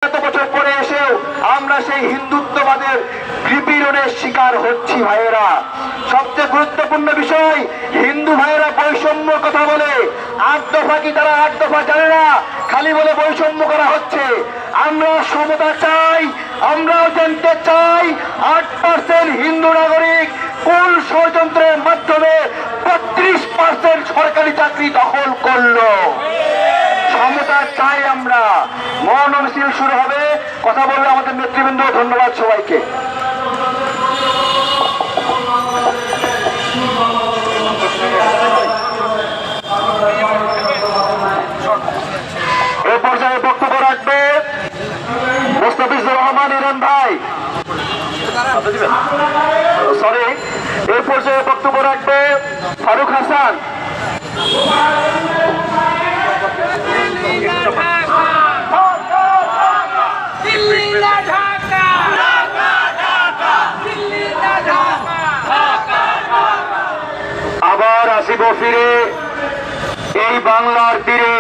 এত বছর পরে এসেও আমরা সেই হিন্দুত্ববাদের বিপীড়নের শিকার হচ্ছি ভাইয়েরা। সবচেয়ে গুরুত্বপূর্ণ বিষয়, হিন্দু ভাইয়েরা বৈষম্য কথা বলে, ৮ দফা কি তারা ৮ দফা জানে না, খালি বলে বৈষম্য করা হচ্ছে। আমরা সমতা চাই, আমরাও জানতে চাই ৮% হিন্দু নাগরিক কোন ষড়যন্ত্রের মাধ্যমে ৩২% সরকারি চাকরি দখল করলো। ক্ষমতা চাই আমরা। মৌন মিছিল শুরু হবে, কথা বলবে আমাদের নেতৃবৃন্দ। ধন্যবাদ সবাইকে। এ পর্যায়ে বক্তব্য রাখবে মোস্তাফিজুর রহমান ইরান ভাই। সরি, এই পর্যায়ে বক্তব্য রাখবে ফারুক হাসান। আবার আসিব ফিরে এই বাংলার তীরে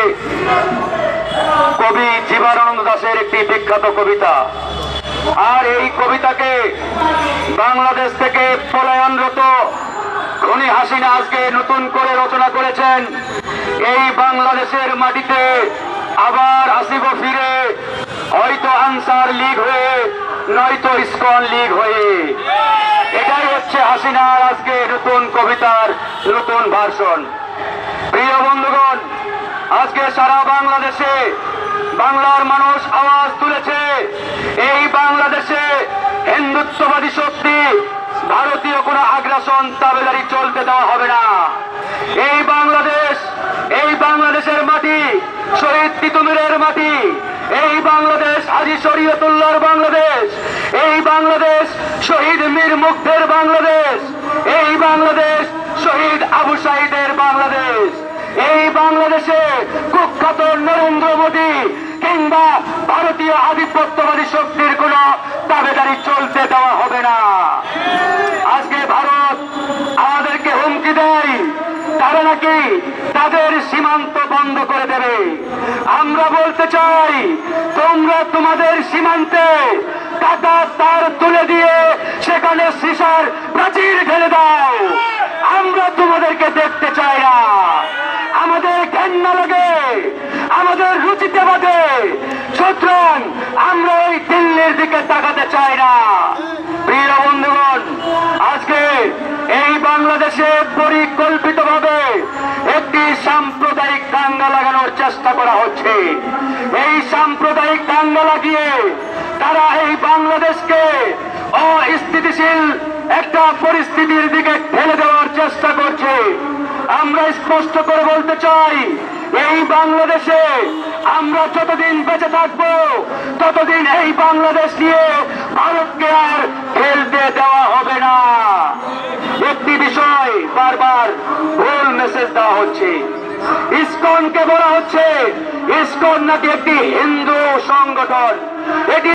কবি জীবনানন্দ দাশের একটি বিখ্যাত কবিতা। আর এই কবিতাকে বাংলাদেশ থেকে পলায়নরত খুনি হাসিনা আজকে নতুন করে রচনা করেছেন। এই বাংলাদেশের মাটিতে আবার আসিব ফিরে, হয়তো আনসার লীগ হয়ে, নয়তো ইসকন লীগ হয়ে। এটাই হচ্ছে হাসিনার আজকে নতুন কবিতার নতুন ভার্সন। প্রিয় বন্ধুগণ, আজকে সারা বাংলাদেশে বাংলার মানুষ আওয়াজ তুলেছে, এই বাংলাদেশে হিন্দুত্ববাদী শক্তি, ভারতীয় কোনো আগ্রাসন তাবেদারি চলতে দেওয়া হবে না। এই বাংলাদেশ, এই বাংলাদেশের মাটি শহীদ তিতুমীরের মাটি, এই বাংলাদেশ হাজী শরীয়তুল্লাহর বাংলাদেশ, এই বাংলাদেশ শহীদ মীর মুগ্ধের বাংলাদেশ, এই বাংলাদেশ শহীদ আবু সাঈদের বাংলাদেশ। এই বাংলাদেশে কুখ্যাত নরেন্দ্র মোদী কিংবা ভারতীয় আধিপত্যবাদী শক্তির কোন দাবেদারি চলতে দেওয়া হবে না। আজকে ভারত আমাদেরকে হুমকি দেয়, তারা নাকি তাদের সীমান্ত বন্ধ করে দেবে। আমরা বলতে চাই, তোমরা তোমাদের সীমান্তে কাটা তার তুলে দিয়ে সেখানে সীসার প্রাচীর ঢেলে দাও। আমরা তোমাদেরকে দেখতে চাই না। আমাদের ঘেন্না লাগে, আমাদের রুচিতে বাঁধে, সুতরাং আমরা ওই দিল্লির দিকে তাকাতে চাই না। প্রিয় বন্ধুগণ, আজকে এই বাংলাদেশে পরিকল্পিতভাবে একটি সাম্প্রদায়িক দাঙ্গা লাগানোর চেষ্টা করা হচ্ছে। এই সাম্প্রদায়িক দাঙ্গা লাগিয়ে তারা এই বাংলাদেশকে অস্থিতিশীল একটা পরিস্থিতির দিকে ঠেলে দেওয়ার চেষ্টা করছে। আমরা স্পষ্ট করে বলতে চাই, এই বাংলাদেশে আমরা যতদিন বেঁচে থাকবো ততদিন এই বাংলাদেশ নিয়ে ভারতকে আর খেলতে দেওয়া হবে না। একটি বিষয় বারবার ভুল মেসেজ দেওয়া হচ্ছে। ইসকনকে বলা হচ্ছে ইসকন নাকি একটি হিন্দু সংগঠন। এটি